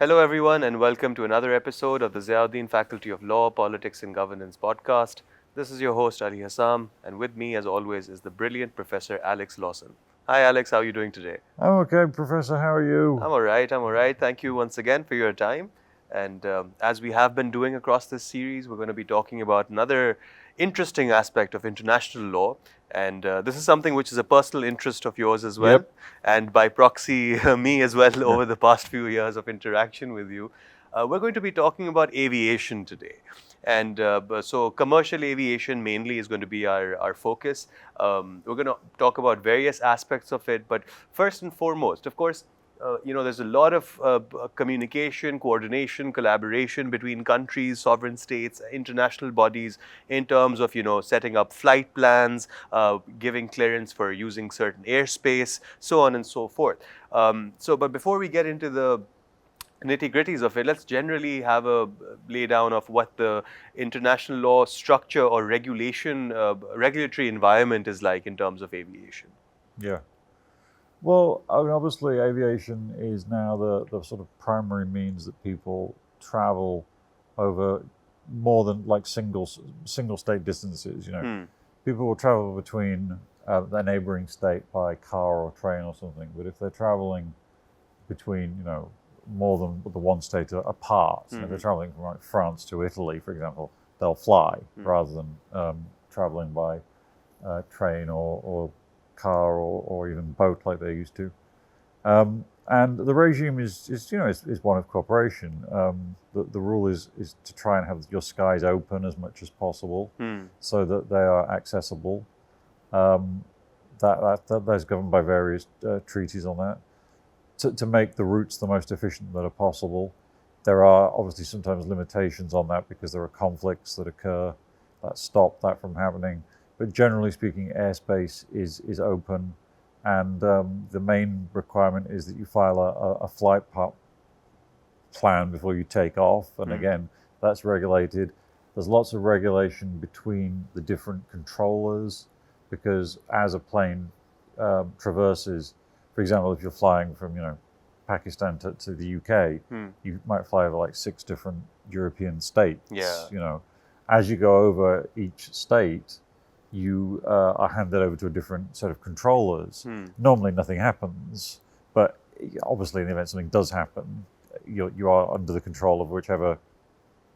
Hello, everyone, and welcome to another episode of the Ziauddin Faculty of Law, Politics and Governance podcast. This is your host, Ali Hassam, and with me, as always, is the brilliant Professor Alex Lawson. Hi, Alex, how are you doing today? I'm okay, Professor. How are you? I'm all right. Thank you once again for your time. And as we have been doing across this series, we're going to be talking about another interesting aspect of international law. And this is something which is a personal interest of yours as well. Yep. And by proxy, me as well, over the past few years of interaction with you. We're going to be talking about aviation today. And so commercial aviation mainly is going to be our focus. We're going to talk about various aspects of it. But first and foremost, of course, there's a lot of communication, coordination, collaboration between countries, sovereign states, international bodies in terms of, setting up flight plans, giving clearance for using certain airspace, so on and so forth. But before we get into the nitty-gritties of it, let's generally have a lay down of what the international law structure or regulatory environment is like in terms of aviation. Yeah. Well, I mean, obviously, aviation is now the sort of primary means that people travel over more than like single state distances. People will travel between a neighboring state by car or train or something. But if they're traveling between, more than the one state apart, if they're traveling from like France to Italy, for example, they'll fly rather than traveling by train or car or even boat like they used to. And the regime is one of cooperation. The rule is to try and have your skies open as much as possible so that they are accessible. That's governed by various treaties on that. To make the routes the most efficient that are possible. There are obviously sometimes limitations on that because there are conflicts that occur that stop that from happening. But generally speaking, airspace is open, and the main requirement is that you file a flight plan before you take off. And again, that's regulated. There's lots of regulation between the different controllers because as a plane traverses, for example, if you're flying from Pakistan to the UK, you might fly over like 6 different European states. Yeah. As you go over each state, you are handed over to a different set of controllers. Normally nothing happens, but obviously in the event something does happen, you are under the control of whichever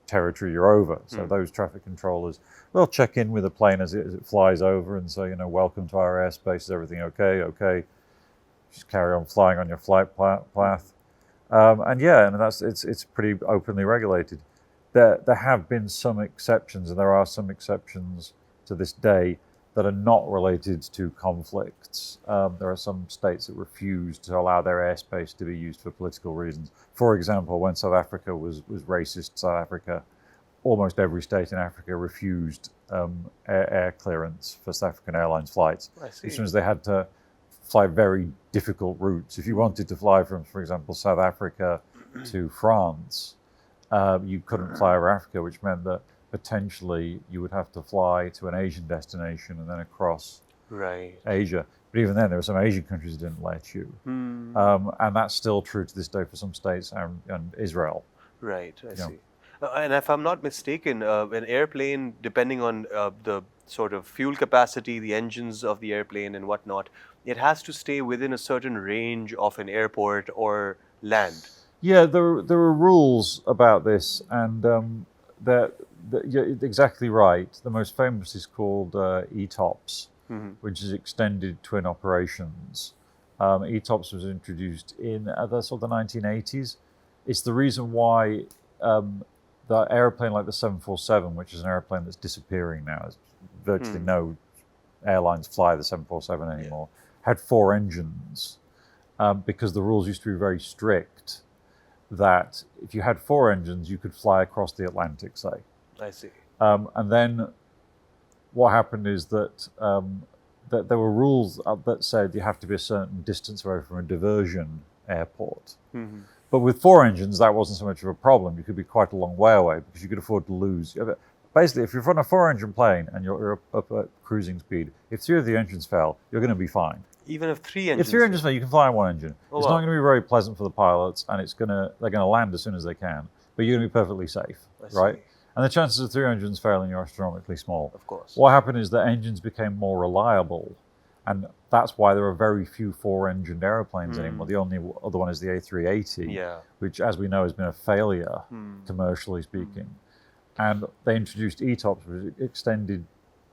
territory you're over. So those traffic controllers will check in with the plane as it flies over and say, welcome to our airspace, is everything okay? Okay. Just carry on flying on your flight path. And it's pretty openly regulated. There have been some exceptions, and there are some exceptions to this day that are not related to conflicts. There are some states that refuse to allow their airspace to be used for political reasons. For example, when South Africa was racist, South Africa, almost every state in Africa refused air clearance for South African Airlines flights. As soon as they had to fly very difficult routes. If you wanted to fly from, for example, South Africa to France, you couldn't fly over Africa, which meant that potentially you would have to fly to an Asian destination and then across Asia. But even then, there were some Asian countries that didn't let you. And that's still true to this day for some states and Israel. Right, I see. And if I'm not mistaken, an airplane, depending on the sort of fuel capacity, the engines of the airplane and whatnot, it has to stay within a certain range of an airport or land. Yeah, there are rules about this, and you're exactly right. The most famous is called ETOPS, which is Extended Twin Operations. ETOPS was introduced in the sort of the 1980s. It's the reason why the airplane like the 747, which is an airplane that's disappearing now, virtually no airlines fly the 747 anymore, had 4 engines because the rules used to be very strict that if you had 4 engines, you could fly across the Atlantic, say. I see. And then what happened is that there were rules that said you have to be a certain distance away from a diversion airport. But with 4 engines, that wasn't so much of a problem. You could be quite a long way away because you could afford to lose. Basically, if you're on a 4-engine plane and you're up at cruising speed, if 3 of the engines fail, you're going to be fine. Even if three engines. If 3 engines fail, you can fly on 1 engine. Oh, it's wow. not going to be very pleasant for the pilots, and they're going to land as soon as they can. But you're going to be perfectly safe, right? See. And the chances of 3 engines failing are astronomically small. Of course. What happened is that engines became more reliable, and that's why there are very few 4-engined airplanes anymore. The only other one is the A380, which, as we know, has been a failure, commercially speaking. And they introduced ETOPS, which extended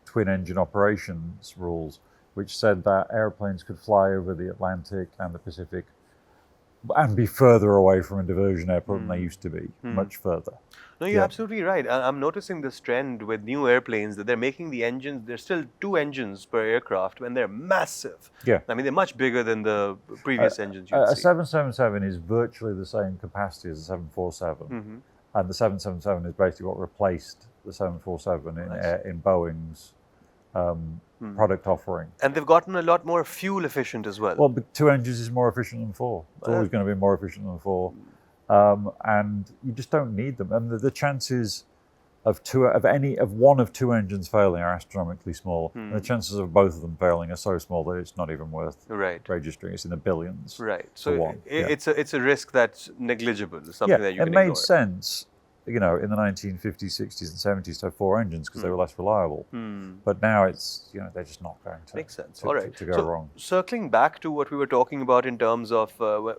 twin-engine operations rules, which said that airplanes could fly over the Atlantic and the Pacific and be further away from a diversion airport than they used to be, much further. No, you're absolutely right. I'm noticing this trend with new airplanes that they're making the engines, there's still 2 engines per aircraft, and they're massive. Yeah. I mean, they're much bigger than the previous engines you'd A see. 777 is virtually the same capacity as a 747. And the 777 is basically what replaced the 747 in Boeing's product offering. And they've gotten a lot more fuel efficient as well. Well, but 2 engines is more efficient than 4. It's always going to be more efficient than 4. And you just don't need them. And the chances of one of 2 engines failing are astronomically small. And the chances of both of them failing are so small that it's not even worth registering. It's in the billions. Right. So one. it's a risk that's negligible. It's something that you can it made ignore. sense, in the 1950s, 60s, and 70s to have 4 engines because they were less reliable. But now it's, they're just not going to. Makes sense. To, All right. to go wrong. Circling back to what we were talking about in terms of,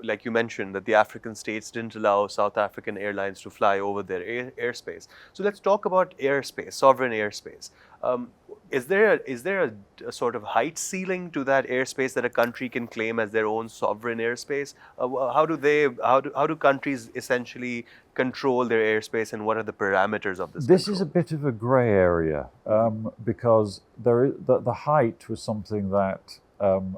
like you mentioned, that the African states didn't allow South African airlines to fly over their airspace. So let's talk about airspace, sovereign airspace. Is there a sort of height ceiling to that airspace that a country can claim as their own sovereign airspace? How do countries essentially control their airspace, and what are the parameters of this? This is a bit of a grey area because the height was something that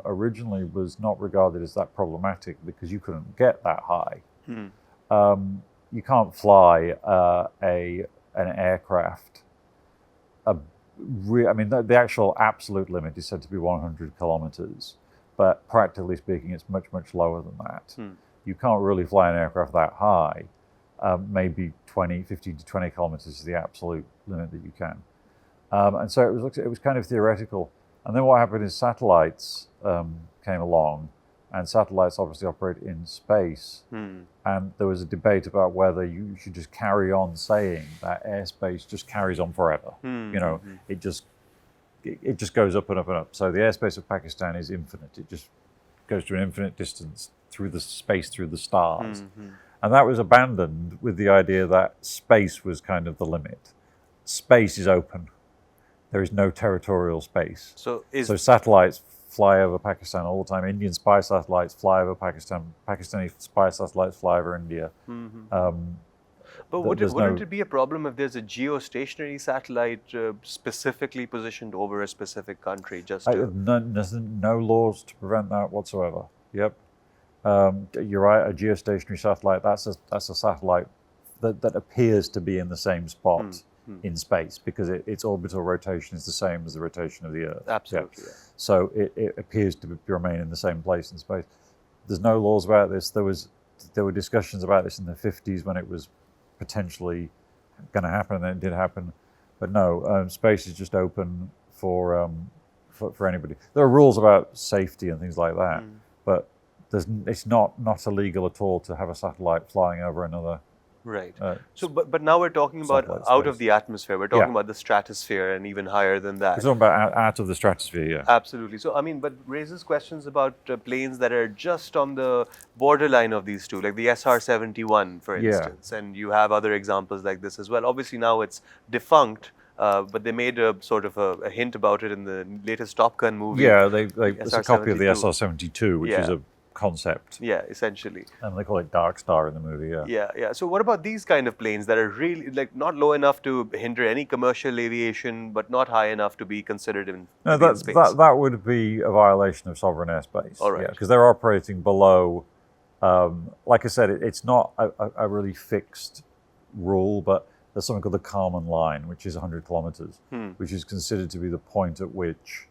originally was not regarded as that problematic because you couldn't get that high. You can't fly an aircraft. The actual absolute limit is said to be 100 kilometers, but practically speaking, it's much, much lower than that. You can't really fly an aircraft that high. Maybe 15 to 20 kilometers is the absolute limit that you can. And so it was kind of theoretical. And then what happened is satellites came along, and satellites obviously operate in space. And there was a debate about whether you should just carry on saying that airspace just carries on forever. It just goes up and up and up. So the airspace of Pakistan is infinite. It just goes to an infinite distance through the space, through the stars. And that was abandoned with the idea that space was kind of the limit. Space is open. There is no territorial space. So satellites fly over Pakistan all the time. Indian spy satellites fly over Pakistan. Pakistani spy satellites fly over India. But wouldn't it be a problem if there's a geostationary satellite specifically positioned over a specific country? There's no laws to prevent that whatsoever. Yep. You're right, a geostationary satellite, that's a satellite that appears to be in the same spot in space because its orbital rotation is the same as the rotation of the Earth. Absolutely. Yeah. So it appears to remain in the same place in space. There's no laws about this. There were discussions about this in the 50s when it was potentially going to happen, and it did happen. But no, space is just open for anybody. There are rules about safety and things like that, but it's not illegal at all to have a satellite flying over another. Right. But now we're talking about out of the atmosphere. We're talking about the stratosphere and even higher than that. We're talking about out of the stratosphere, yeah. Absolutely. So, but raises questions about planes that are just on the borderline of these two, like the SR-71, for instance. And you have other examples like this as well. Obviously, now it's defunct. But they made a sort of a hint about it in the latest Top Gun movie. Yeah, there's a copy of the SR-72, which is a concept. Yeah, essentially. And they call it Dark Star in the movie, Yeah. So what about these kind of planes that are really not low enough to hinder any commercial aviation, but not high enough to be considered in space? That would be a violation of sovereign airspace. All right. Yeah, because they're operating below, like I said, it's not a really fixed rule, but there's something called the Kármán line, which is 100 kilometers, which is considered to be the point at which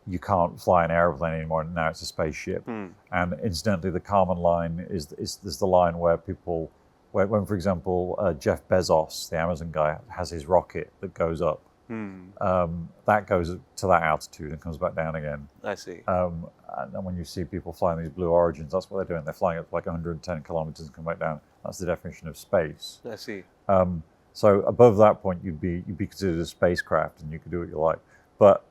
you can't fly an airplane anymore. Now it's a spaceship. And incidentally, the Kármán line is the line where when, for example, Jeff Bezos, the Amazon guy, has his rocket that goes up. That goes to that altitude and comes back down again. I see. And then when you see people flying these Blue Origins, that's what they're doing. They're flying at like 110 kilometers and come back down. That's the definition of space. I see. So above that point, you'd be considered a spacecraft, and you could do what you like. But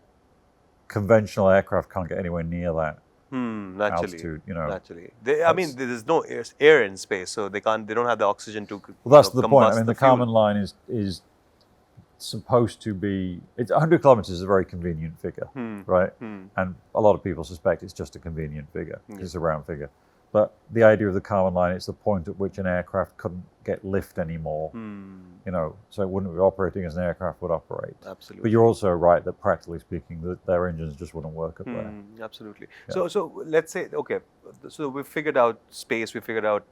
conventional aircraft can't get anywhere near that Naturally. altitude. Naturally. I mean, there's no air in space, so they don't have the oxygen to. Well, that's the point. I combust mean, the fuel. Kármán line is supposed to be. 100 kilometers is a very convenient figure, right? And a lot of people suspect it's just a convenient figure. It's a round figure. But the idea of the Kármán line is the point at which an aircraft couldn't get lift anymore. So it wouldn't be operating as an aircraft would operate. Absolutely. But you're also right that practically speaking, their engines just wouldn't work up there. Absolutely. Yeah. So let's say, okay, so we've figured out space, we figured out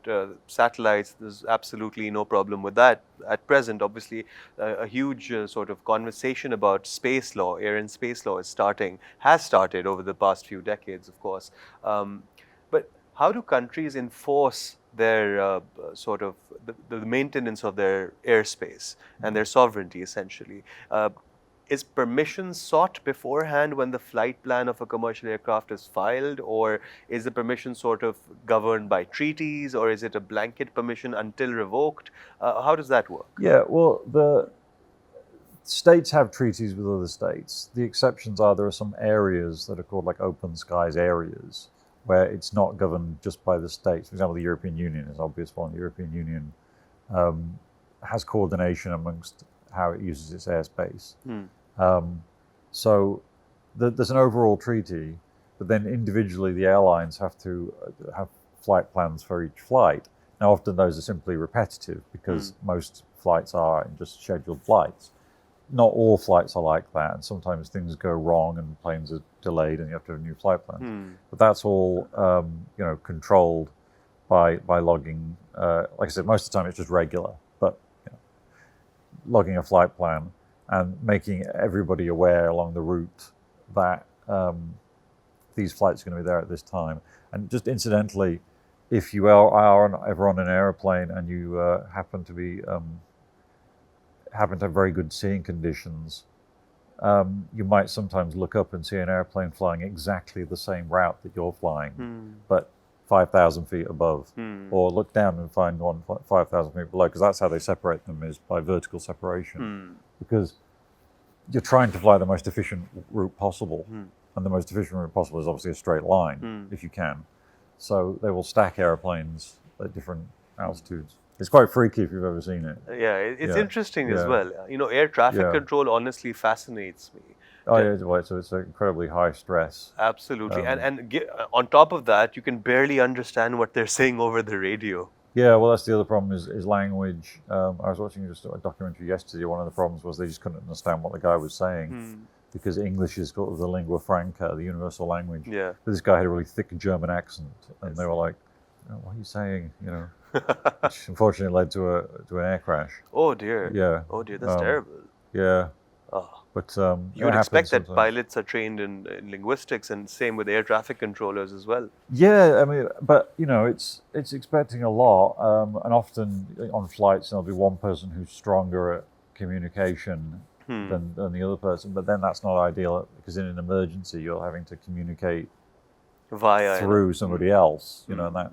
satellites. There's absolutely no problem with that. At present, obviously, a huge sort of conversation about space law, air and space law has started over the past few decades, of course. But how do countries enforce their sort of the maintenance of their airspace and their sovereignty, essentially? Is permission sought beforehand when the flight plan of a commercial aircraft is filed, or is the permission sort of governed by treaties, or is it a blanket permission until revoked? How does that work? Yeah, well, the states have treaties with other states. The exceptions are there are some areas that are called like open skies areas, where it's not governed just by the states. For example, the European Union is obvious one. The European Union has coordination amongst how it uses its airspace. So there's an overall treaty, but then individually the airlines have to have flight plans for each flight. Now, often those are simply repetitive because most flights are just scheduled flights. Not all flights are like that, and sometimes things go wrong and planes are delayed and you have to have a new flight plan. But that's all controlled by logging. Like I said, most of the time it's just regular, but logging a flight plan and making everybody aware along the route that these flights are going to be there at this time. And just incidentally, if you are ever on an airplane and you happen to have very good seeing conditions, you might sometimes look up and see an airplane flying exactly the same route that you're flying, but 5,000 feet above, or look down and find one 5,000 feet below, because that's how they separate them, is by vertical separation, because you're trying to fly the most efficient route possible, and the most efficient route possible is obviously a straight line, if you can. So they will stack airplanes at different altitudes. It's quite freaky if you've ever seen it. Yeah, it's interesting as well. Air traffic control honestly fascinates me. Oh, yeah, so it's incredibly high stress. Absolutely. And on top of that, you can barely understand what they're saying over the radio. Yeah, well, that's the other problem is language. I was watching just a documentary yesterday. One of the problems was they just couldn't understand what the guy was saying because English is sort of the lingua franca, the universal language. Yeah. But this guy had a really thick German accent, and they were like, what are you saying? Which unfortunately led to an air crash. Oh dear. Yeah. Oh dear, that's terrible. Yeah. Oh. But you would expect that pilots are trained in linguistics, and same with air traffic controllers as well. Yeah, I mean, but it's expecting a lot, and often on flights there'll be one person who's stronger at communication than the other person. But then that's not ideal because in an emergency you're having to communicate through somebody else. And that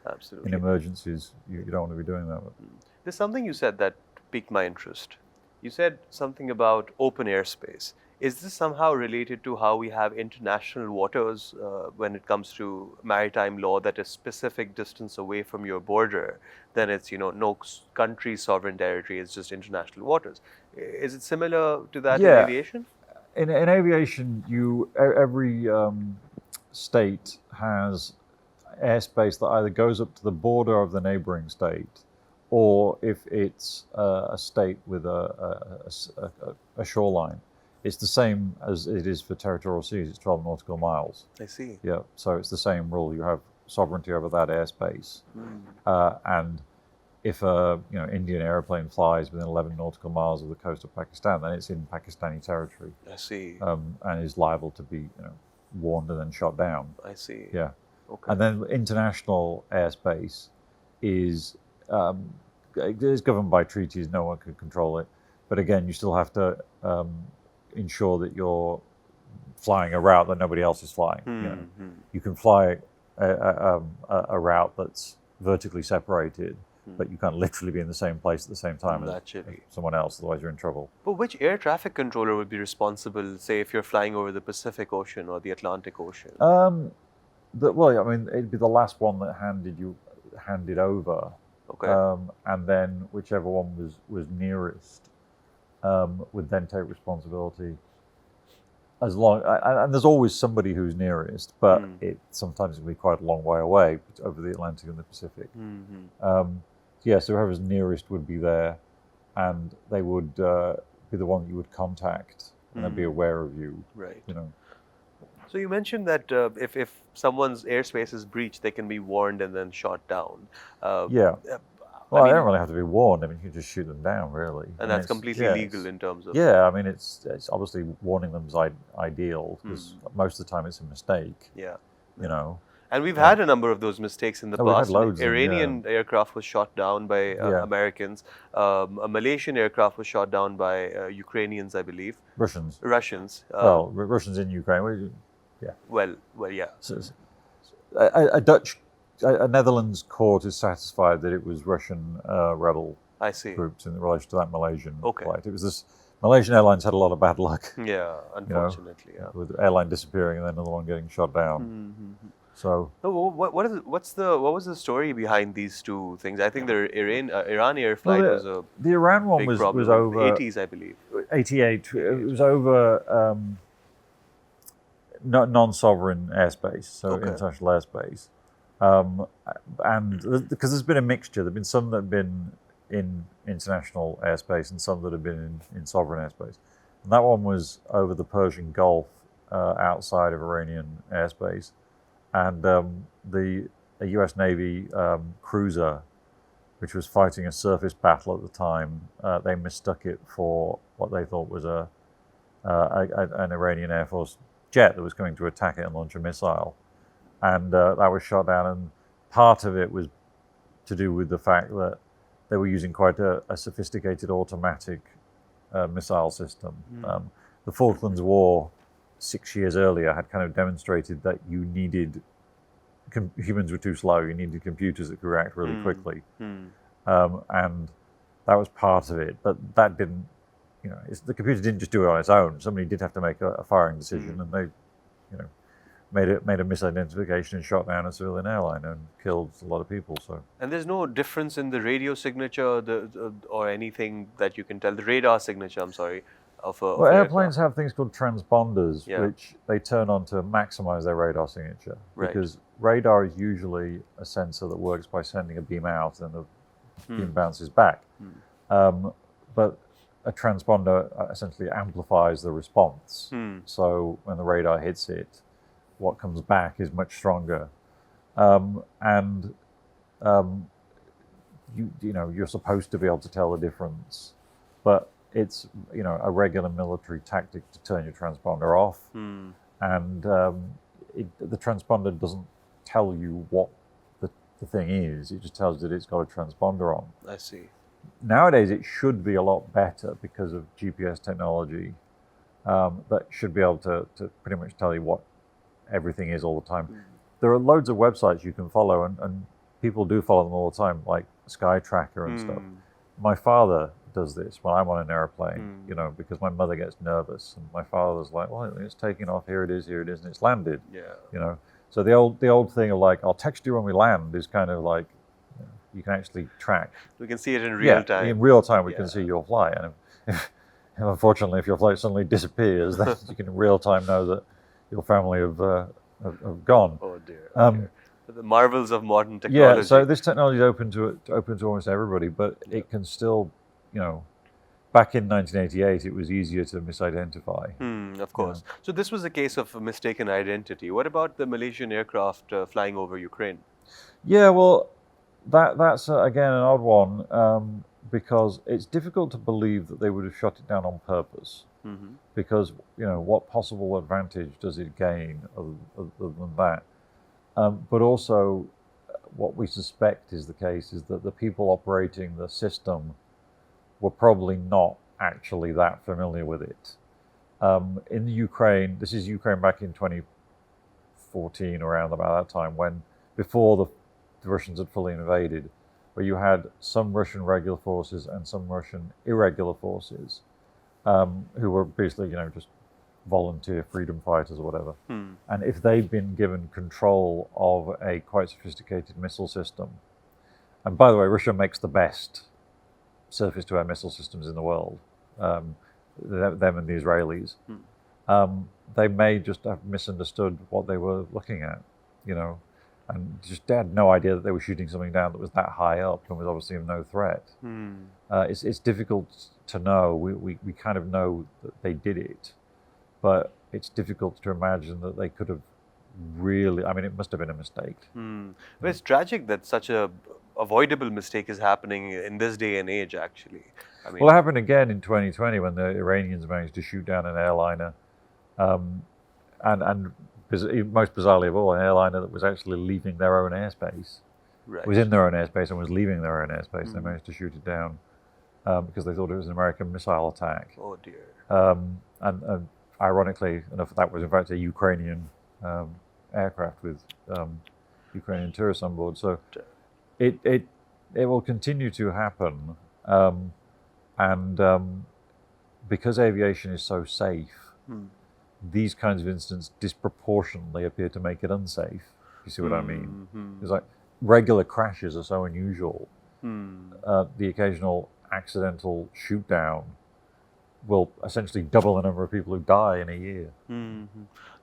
absolutely in emergencies you don't want to be doing that. There's something you said that piqued my interest. You said something about open airspace. Is this somehow related to how we have international waters when it comes to maritime law, that a specific distance away from your border, then it's, no country's sovereign territory, it's just international waters? Is it similar to that in aviation? In aviation, every state has airspace that either goes up to the border of the neighboring state, or if it's a state with a shoreline, it's the same as it is for territorial seas. It's 12 nautical miles. I see. Yeah, so it's the same rule. You have sovereignty over that airspace, and if a Indian airplane flies within 11 nautical miles of the coast of Pakistan, then it's in Pakistani territory. I see. And is liable to be warned and then shot down. I see. Yeah. Okay. And then international airspace is governed by treaties. No one can control it. But again, you still have to ensure that you're flying a route that nobody else is flying. You can fly a route that's vertically separated, but you can't literally be in the same place at the same time as someone else, otherwise you're in trouble. But which air traffic controller would be responsible, say, if you're flying over the Pacific Ocean or the Atlantic Ocean? Well, I mean, it'd be the last one that handed over, Okay. and then whichever one was nearest would then take responsibility. As long, and there's always somebody who's nearest, but it sometimes can be quite a long way away over the Atlantic and the Pacific. Yeah, so whoever's nearest would be there, and they would be the one that you would contact, and they'd be aware of you. Right. You know. So you mentioned that if someone's airspace is breached, they can be warned and then shot down. Yeah. Well, they don't really have to be warned. I mean, you can just shoot them down, really. And that's completely legal in terms of... Yeah, I mean, it's obviously warning them is ideal, because most of the time it's a mistake. Yeah. You know. And we've had a number of those mistakes in the past. We've had loads. Iranian aircraft was shot down by Americans. A Malaysian aircraft was shot down by Ukrainians, I believe. Russians. Well, Russians in Ukraine. Yeah. Well, yeah. So, a Netherlands court is satisfied that it was Russian rebel groups in relation to that Malaysian flight. It was this Malaysian Airlines had a lot of bad luck. Yeah, unfortunately, with the airline disappearing and then another one getting shot down. So, what was the story behind these two things? I think the Iran air flight was the Iran one big was over 80s, I believe. 88. It was over non-sovereign airspace, so international airspace. And because there's been a mixture, there've been some that have been in international airspace and some that have been in sovereign airspace. And that one was over the Persian Gulf, outside of Iranian airspace. And a US Navy cruiser, which was fighting a surface battle at the time, they mistook it for what they thought was an Iranian Air Force jet that was coming to attack it and launch a missile. And that was shot down, and part of it was to do with the fact that they were using quite a sophisticated automatic missile system. The Falklands War 6 years earlier had kind of demonstrated that you needed, humans were too slow, you needed computers that could react really quickly. And that was part of it, but that didn't, the computer didn't just do it on its own. Somebody did have to make a firing decision, and they, made a misidentification and shot down a civilian airline and killed a lot of people. So. And there's no difference in the radio signature or anything that you can tell, the radar signature, I'm sorry, well, airplanes have things called transponders, which they turn on to maximize their radar signature. Because radar is usually a sensor that works by sending a beam out and the beam bounces back. But a transponder essentially amplifies the response. So when the radar hits it, what comes back is much stronger. You're supposed to be able to tell the difference, but it's a regular military tactic to turn your transponder off, and the transponder doesn't tell you what the thing is. It just tells you that it's got a transponder on. I see. Nowadays, it should be a lot better because of GPS technology that should be able to pretty much tell you what everything is all the time. There are loads of websites you can follow, and people do follow them all the time, like Sky Tracker and stuff. My father does this when I'm on an airplane, because my mother gets nervous, and my father's like, well, it's taking off, here it is, and it's landed. So the old thing of like, I'll text you when we land is kind of like, you can actually track. We can see it in real time. In real time, we can see your flight. And unfortunately, if your flight suddenly disappears, then you can in real time know that your family have gone. Oh dear. The marvels of modern technology. Yeah, so this technology is open to almost everybody, but it can still, back in 1988, it was easier to misidentify. Of course. So this was a case of mistaken identity. What about the Malaysian aircraft flying over Ukraine? Yeah, well, that's again an odd one, because it's difficult to believe that they would have shot it down on purpose. Because what possible advantage does it gain other than that? But also, what we suspect is the case is that the people operating the system were probably not actually that familiar with it. In the Ukraine, this is Ukraine back in 2014, around about that time, when before the Russians had fully invaded, where you had some Russian regular forces and some Russian irregular forces, who were basically, just volunteer freedom fighters or whatever. And if they'd been given control of a quite sophisticated missile system, and by the way, Russia makes the best surface-to-air missile systems in the world, them and the Israelis, they may just have misunderstood what they were looking at, and just had no idea that they were shooting something down that was that high up and was obviously of no threat. It's difficult to know. We kind of know that they did it, but it's difficult to imagine that they could have really, it must have been a mistake. But it's tragic that such a avoidable mistake is happening in this day and age, actually. Well, it happened again in 2020 when the Iranians managed to shoot down an airliner, and most bizarrely of all, an airliner that was actually leaving their own airspace. Right. It was in their own airspace and was leaving their own airspace. They managed to shoot it down because they thought it was an American missile attack. Oh dear. And ironically enough, that was in fact a Ukrainian aircraft with Ukrainian tourists on board. So it will continue to happen, and because aviation is so safe, these kinds of incidents disproportionately appear to make it unsafe. You see what I mean? It's like regular crashes are so unusual. The occasional accidental shoot down will essentially double the number of people who die in a year.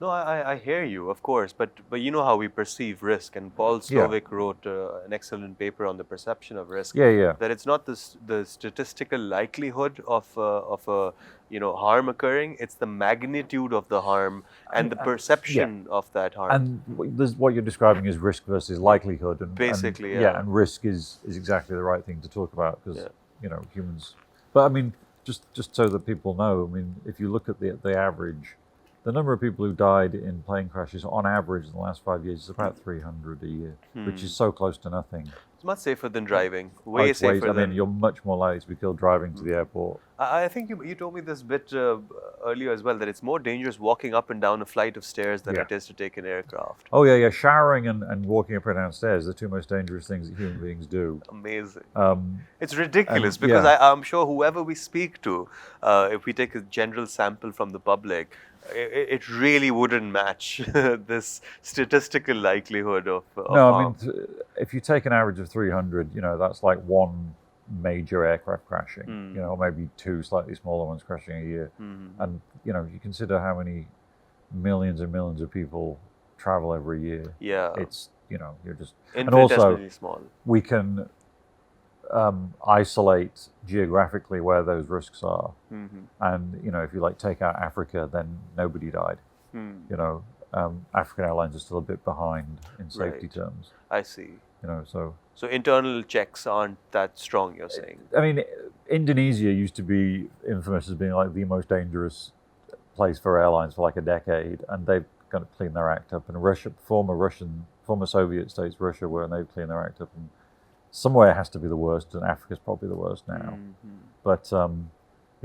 No, I hear you, of course, but you know how we perceive risk, and Paul Slovic wrote an excellent paper on the perception of risk. That it's not the statistical likelihood of harm occurring; it's the magnitude of the harm and the perception of that harm. And what you're describing is risk versus likelihood, and basically, and risk is exactly the right thing to talk about because humans. But just so that people know, if you look at the average, the number of people who died in plane crashes on average in the last 5 years is about 300 a year, which is so close to nothing. It's much safer than driving. Way safer. You're much more likely to be killed driving to the airport. I think you told me this bit earlier as well, that it's more dangerous walking up and down a flight of stairs than it is to take an aircraft. Oh yeah. Showering and walking up and down stairs are the two most dangerous things that human beings do. Amazing. It's ridiculous because I'm sure whoever we speak to, if we take a general sample from the public, it really wouldn't match this statistical likelihood of harm. If you take an average of 300, that's like one major aircraft crashing, or maybe two slightly smaller ones crashing a year. And, you consider how many millions and millions of people travel every year. Yeah. It's, you're just... infinitesimally and also, small. we can isolate geographically where those risks are. And, if you take out Africa, then nobody died. African Airlines are still a bit behind in safety terms. I see. So internal checks aren't that strong, you're saying? Indonesia used to be infamous as being like the most dangerous place for airlines for like a decade, and they've kind of cleaned their act up. And former Soviet states, Russia, and they've cleaned their act up. And somewhere has to be the worst, and Africa's probably the worst now. But you're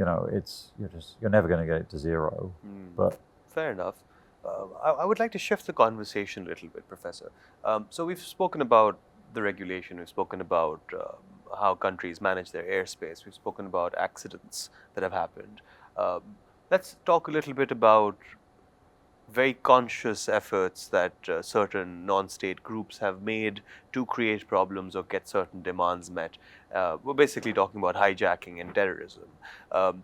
never going to get it to zero. But fair enough. I would like to shift the conversation a little bit, Professor. So we've spoken about the regulation, we've spoken about how countries manage their airspace, we've spoken about accidents that have happened. Let's talk a little bit about very conscious efforts that certain non-state groups have made to create problems or get certain demands met. We're basically talking about hijacking and terrorism.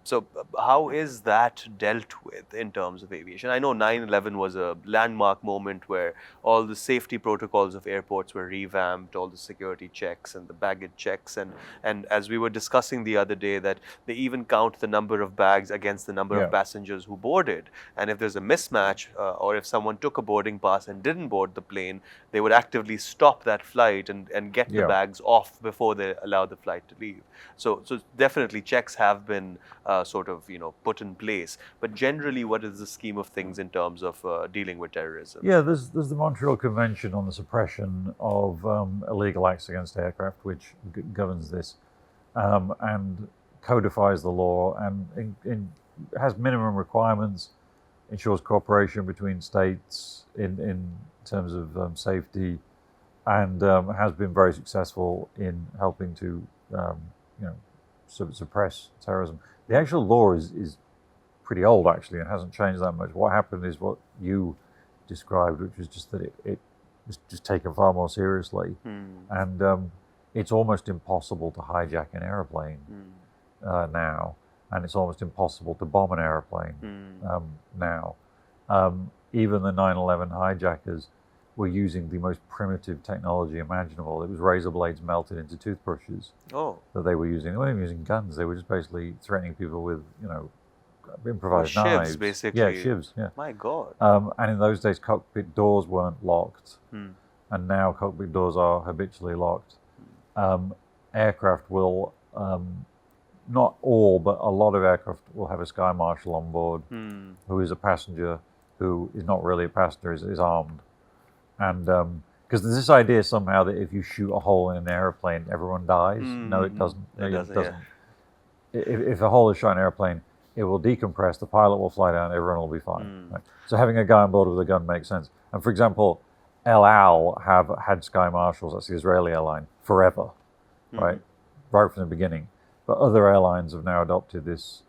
So how is that dealt with in terms of aviation? I know 9/11 was a landmark moment where all the safety protocols of airports were revamped, all the security checks and the baggage checks. And as we were discussing the other day, that they even count the number of bags against the number of passengers who boarded. And if there's a mismatch, or if someone took a boarding pass and didn't board the plane, they would actively stop that flight and get the bags off before they allow the flight to leave. So definitely checks have been put in place. But generally, what is the scheme of things in terms of dealing with terrorism? Yeah, there's the Montreal Convention on the Suppression of Illegal Acts Against Aircraft, which governs this. And codifies the law and has minimum requirements, ensures cooperation between states in terms of safety, and has been very successful in helping to suppress terrorism. The actual law is pretty old, actually, and hasn't changed that much. What happened is what you described, which was just that it was just taken far more seriously, and it's almost impossible to hijack an airplane now, and it's almost impossible to bomb an airplane now. Even the 9/11 hijackers were using the most primitive technology imaginable. It was razor blades melted into toothbrushes that they were using. They weren't even using guns. They were just basically threatening people with, improvised knives. Shivs, basically. Yeah, shivs, yeah. My God. And in those days, cockpit doors weren't locked. And now cockpit doors are habitually locked. Aircraft will, not all, but a lot of aircraft will have a sky marshal on board who is a passenger, who is not really a passenger, is armed. And because there's this idea somehow that if you shoot a hole in an airplane, everyone dies. No, it doesn't. It doesn't. Yeah. If a hole is shot in an airplane, it will decompress, the pilot will fly down, everyone will be fine. Right? So having a guy on board with a gun makes sense. And for example, El Al have had sky marshals, that's the Israeli airline, forever, right from the beginning. But other airlines have now adopted this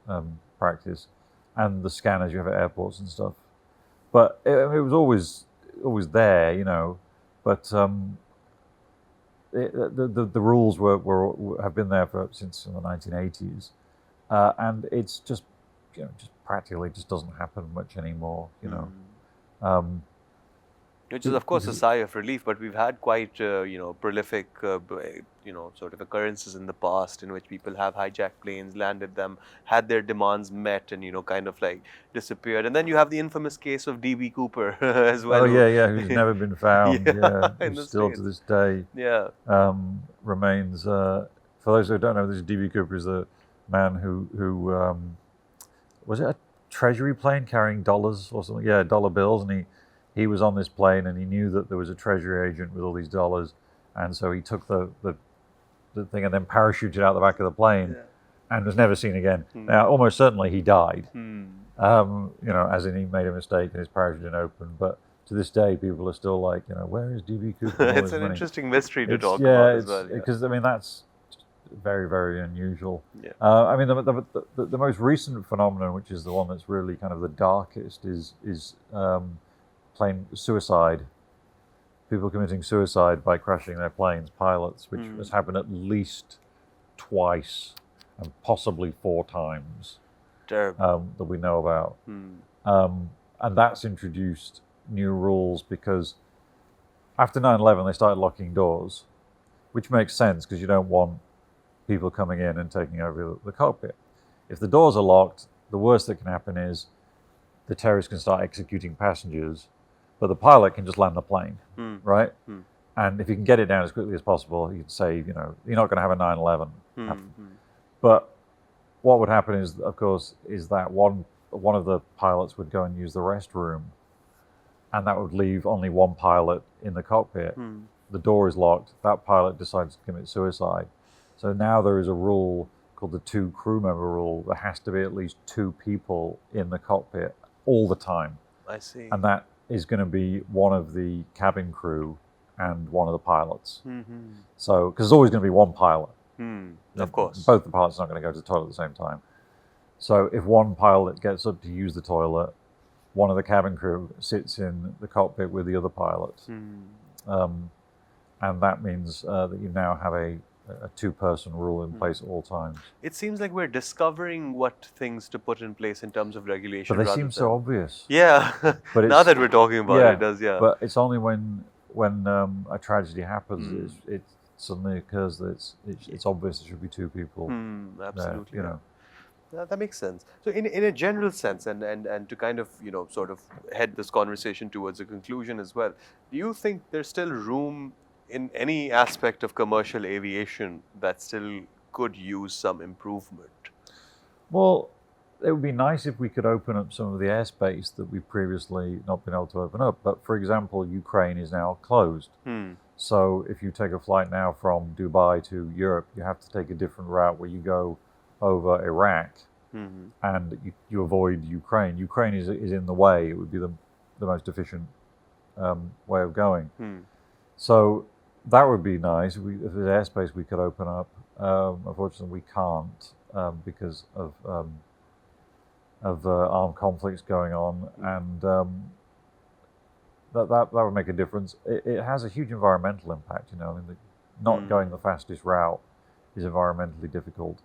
practice, and the scanners you have at airports and stuff. But it was always there, But the rules have been there since the 1980s, and it's just practically just doesn't happen much anymore, Which is, of course, a sigh of relief, but we've had quite, prolific, sort of occurrences in the past in which people have hijacked planes, landed them, had their demands met, and, kind of like disappeared. And then you have the infamous case of D.B. Cooper as well. Oh, yeah, who's never been found, who's still to this day remains. For those who don't know, this D.B. Cooper is the man who was it a treasury plane carrying dollars or something? Yeah, dollar bills, and he was on this plane and he knew that there was a treasury agent with all these dollars, and so he took the thing and then parachuted out the back of the plane and was never seen again. Now, almost certainly he died, as in he made a mistake and his parachute didn't open. But to this day, people are still like, where is D.B. Cooper? It's an interesting mystery to talk about as well. Because that's very, very unusual. Yeah. The most recent phenomenon, which is the one that's really kind of the darkest, is plane suicide. People committing suicide by crashing their planes, pilots, which has happened at least twice and possibly 4 times that we know about. And that's introduced new rules because after 9/11 they started locking doors, which makes sense because you don't want people coming in and taking over the cockpit. If the doors are locked, the worst that can happen is the terrorists can start executing passengers, but the pilot can just land the plane, right? And if you can get it down as quickly as possible, you can say, you're not going to have a 9/11 happen. But what would happen is, of course, is that one of the pilots would go and use the restroom, and that would leave only one pilot in the cockpit. The door is locked. That pilot decides to commit suicide. So now there is a rule called the 2 crew member rule. There has to be at least 2 people in the cockpit all the time. I see. And that is going to be one of the cabin crew and one of the pilots. So, because there's always going to be one pilot. Of course. Both the pilots are not going to go to the toilet at the same time. So if one pilot gets up to use the toilet, one of the cabin crew sits in the cockpit with the other pilot. And that means that you now have a 2-person rule in place at all times. It seems like we're discovering what things to put in place in terms of regulation. But they seem so obvious. Yeah. But now that we're talking about it, it does, But it's only when a tragedy happens, it suddenly occurs that it's obvious there should be 2 people. Absolutely. There, That makes sense. So in a general sense, and to kind of, sort of head this conversation towards a conclusion as well, do you think there's still room in any aspect of commercial aviation that still could use some improvement? Well, it would be nice if we could open up some of the airspace that we've previously not been able to open up. But for example, Ukraine is now closed. So if you take a flight now from Dubai to Europe, you have to take a different route where you go over Iraq, Mm-hmm. and you avoid Ukraine. Ukraine is in the way. It would be the most efficient way of going. So that would be nice. If there's airspace we could open up. Unfortunately, we can't because of armed conflicts going on, and that would make a difference. It has a huge environmental impact. I mean, not going the fastest route is environmentally difficult.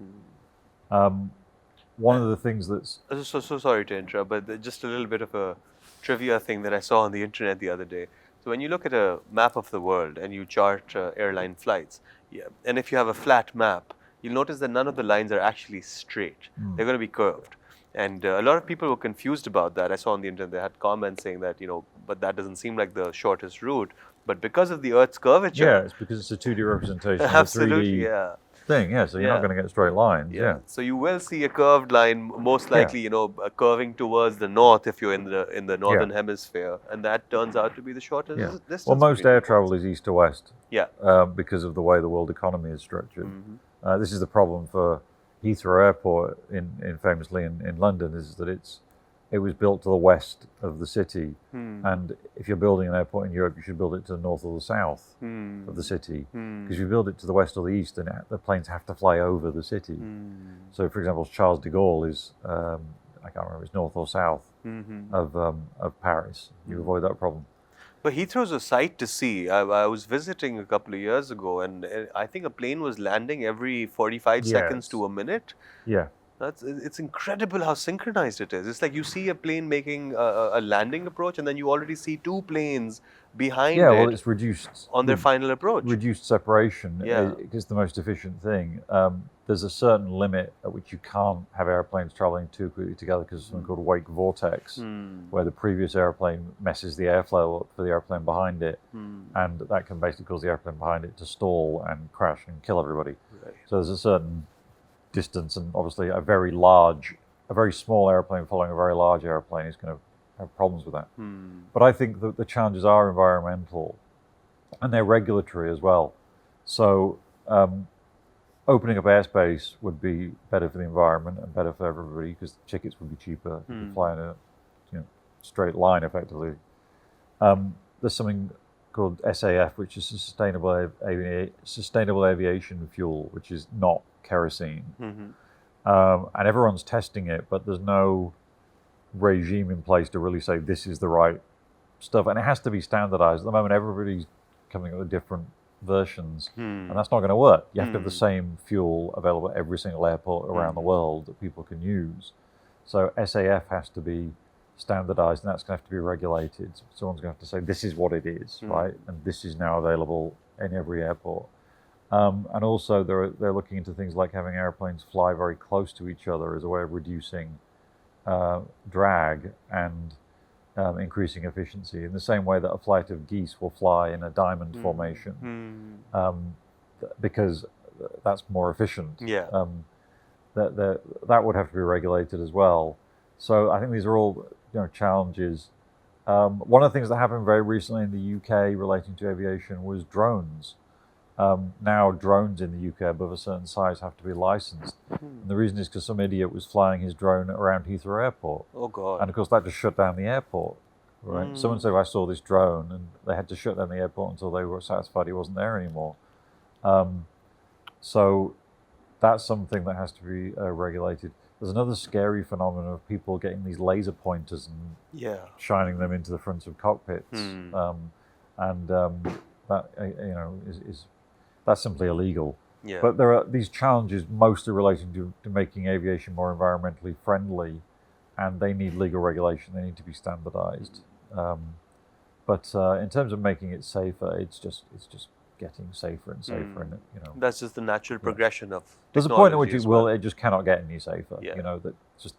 One of the things that's So sorry to interrupt, but just a little bit of a trivia thing that I saw on the internet the other day. So when you look at a map of the world and you chart airline flights, and if you have a flat map, you'll notice that none of the lines are actually straight. They're going to be curved. And a lot of people were confused about that. I saw on the internet they had comments saying that, but that doesn't seem like the shortest route. But because of the Earth's curvature. Yeah, it's because it's a 2D representation of a 3D absolutely, yeah. thing. Yeah, so you're not going to get straight lines. Yeah. So you will see a curved line, most likely, curving towards the north if you're in the northern hemisphere, and that turns out to be the shortest distance. Well, most air travel is east to west. Yeah. Because of the way the world economy is structured. This is the problem for Heathrow Airport famously in London, is that it was built to the west of the city, and if you're building an airport in Europe, you should build it to the north or the south of the city, because if you build it to the west or the east, then the planes have to fly over the city. So, for example, Charles de Gaulle is I can't remember, it's north or south of Paris. You avoid that problem. But Heathrow's a sight to see. I was visiting a couple of years ago, and I think a plane was landing every 45 seconds to a minute. Yeah. It's incredible how synchronized it is. It's like you see a plane making a landing approach, and then you already see two planes behind it. Yeah, well, it's reduced on their final approach. Reduced separation is the most efficient thing. There's a certain limit at which you can't have airplanes traveling too quickly together because of something called wake vortex, where the previous airplane messes the airflow up for the airplane behind it, and that can basically cause the airplane behind it to stall and crash and kill everybody. Right. So there's a certain distance, and obviously a very small airplane following a very large airplane is going to have problems with that. But I think that the challenges are environmental, and they're regulatory as well. So opening up airspace would be better for the environment and better for everybody, because tickets would be cheaper if you fly in a straight line effectively. There's something called SAF, which is sustainable aviation fuel, which is not kerosene. And everyone's testing it, but there's no regime in place to really say this is the right stuff, and it has to be standardized. At the moment, everybody's coming up with different versions, and that's not going to work. You have to have the same fuel available at every single airport around the world that people can use. So SAF has to be standardized, and that's going to have to be regulated. Someone's going to have to say this is what it is, right? And this is now available in every airport. And also they're looking into things like having airplanes fly very close to each other as a way of reducing drag and increasing efficiency, in the same way that a flight of geese will fly in a diamond formation, because that's more efficient. That would have to be regulated as well. So I think these are all challenges. One of the things that happened very recently in the UK relating to aviation was drones. Now drones in the UK above a certain size have to be licensed. And the reason is because some idiot was flying his drone around Heathrow Airport. Oh, God. And of course that just shut down the airport. Right? Someone said, I saw this drone, and they had to shut down the airport until they were satisfied he wasn't there anymore. So that's something that has to be regulated. There's another scary phenomenon of people getting these laser pointers and shining them into the fronts of cockpits. That is that's simply illegal. But there are these challenges mostly relating to making aviation more environmentally friendly, and they need legal regulation. They need to be standardized. But in terms of making it safer, it's just getting safer and safer. And that's just the natural progression of. There's a point at which it just cannot get any safer. That just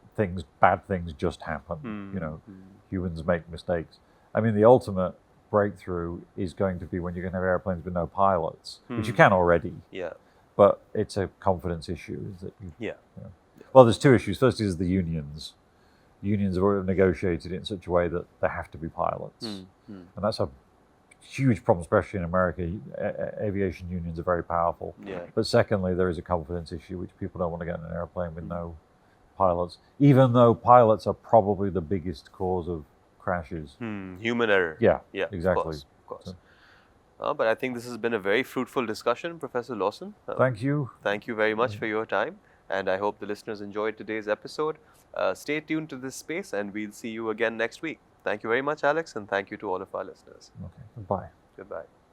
bad things just happen. Humans make mistakes. I mean, the ultimate breakthrough is going to be when you're going to have airplanes with no pilots, which you can already. But it's a confidence issue. Is that Well, there's two issues. First is the unions. Unions have negotiated it in such a way that there have to be pilots, and that's a huge problem, especially in America. Aviation unions are very powerful. Yeah. But secondly, there is a confidence issue, which people don't want to get in an airplane with no pilots, even though pilots are probably the biggest cause of crashes. Human error. Yeah, Yeah, exactly. Of course. But I think this has been a very fruitful discussion, Professor Lawson. Thank you. Thank you very much for your time, and I hope the listeners enjoyed today's episode. Stay tuned to this space, and we'll see you again next week. Thank you very much, Alex, and thank you to all of our listeners. Okay, goodbye. Goodbye.